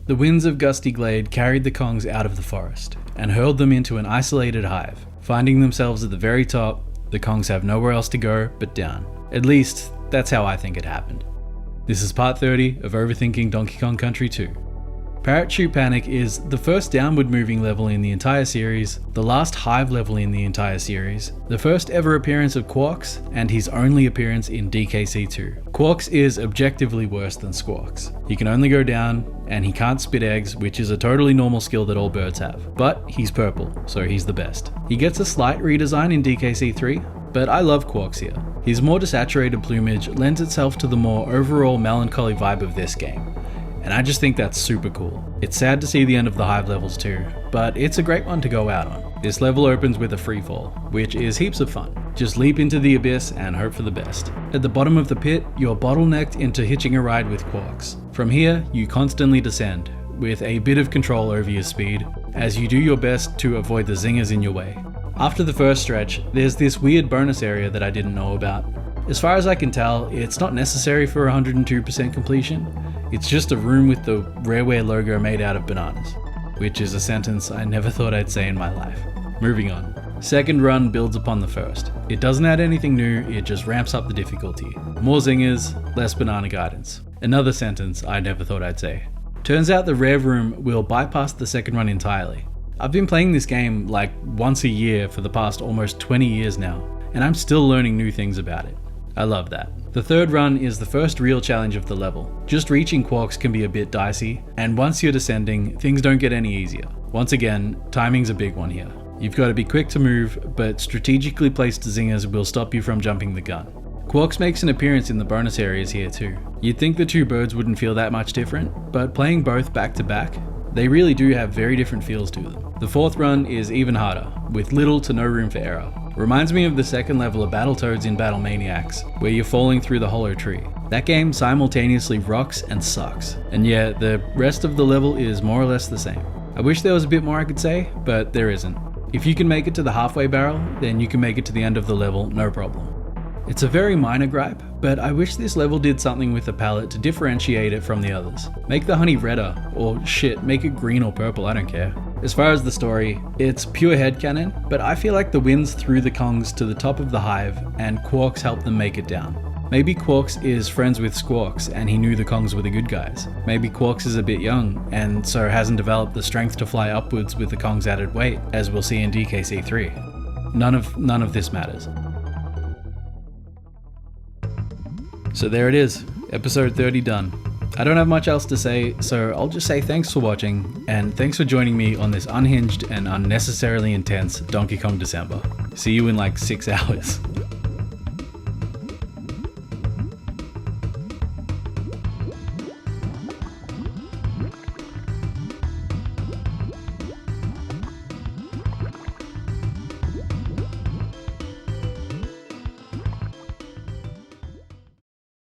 The winds of gusty glade carried the Kongs out of the forest and hurled them into an isolated hive. Finding themselves at the very top, the Kongs have nowhere else to go but down. At least, that's how I think it happened. This is part 30 of Overthinking Donkey Kong Country 2. Parrot Chute Panic is the first downward moving level in the entire series, the last hive level in the entire series, the first ever appearance of Quawks, and his only appearance in DKC2. Quawks is objectively worse than Squawks. He can only go down, and he can't spit eggs, which is a totally normal skill that all birds have. But he's purple, so he's the best. He gets a slight redesign in DKC3, but I love Quawks here. His more desaturated plumage lends itself to the more overall melancholy vibe of this game. And I just think that's super cool. It's sad to see the end of the hive levels too, but it's a great one to go out on. This level opens with a free fall, which is heaps of fun. Just leap into the abyss and hope for the best. At the bottom of the pit, you're bottlenecked into hitching a ride with Quawks. From here, you constantly descend, with a bit of control over your speed, as you do your best to avoid the zingers in your way. After the first stretch, there's this weird bonus area that I didn't know about. As far as I can tell, it's not necessary for 102% completion. It's just a room with the rareware logo made out of bananas, which is a sentence I never thought I'd say in my life. Moving on. Second run builds upon the first. It doesn't add anything new, it just ramps up the difficulty. More zingers, less banana guidance. Another sentence I never thought I'd say. Turns out the rare room will bypass the second run entirely. I've been playing this game like once a year for the past almost 20 years now, and I'm still learning new things about it. I love that. The third run is the first real challenge of the level. Just reaching Quawks can be a bit dicey, and once you're descending, things don't get any easier. Once again, timing's a big one here. You've got to be quick to move, but strategically placed zingers will stop you from jumping the gun. Quawks makes an appearance in the bonus areas here too. You'd think the two birds wouldn't feel that much different, but playing both back to back, they really do have very different feels to them. The fourth run is even harder, with little to no room for error. Reminds me of the second level of Battletoads in Battle Maniacs, where you're falling through the hollow tree. That game simultaneously rocks and sucks, and yeah, the rest of the level is more or less the same. I wish there was a bit more I could say, but there isn't. If you can make it to the halfway barrel, then you can make it to the end of the level, no problem. It's a very minor gripe, but I wish this level did something with the palette to differentiate it from the others. Make the honey redder, or shit, make it green or purple, I don't care. As far as the story, it's pure headcanon, but I feel like the winds threw the Kongs to the top of the hive and Quawks helped them make it down. Maybe Quawks is friends with Squawks and he knew the Kongs were the good guys. Maybe Quawks is a bit young and so hasn't developed the strength to fly upwards with the Kongs' added weight, as we'll see in DKC3. None of this matters. So there it is, episode 30 done. I don't have much else to say, so I'll just say thanks for watching, and thanks for joining me on this unhinged and unnecessarily intense Donkey Kong December. See you in like 6 hours.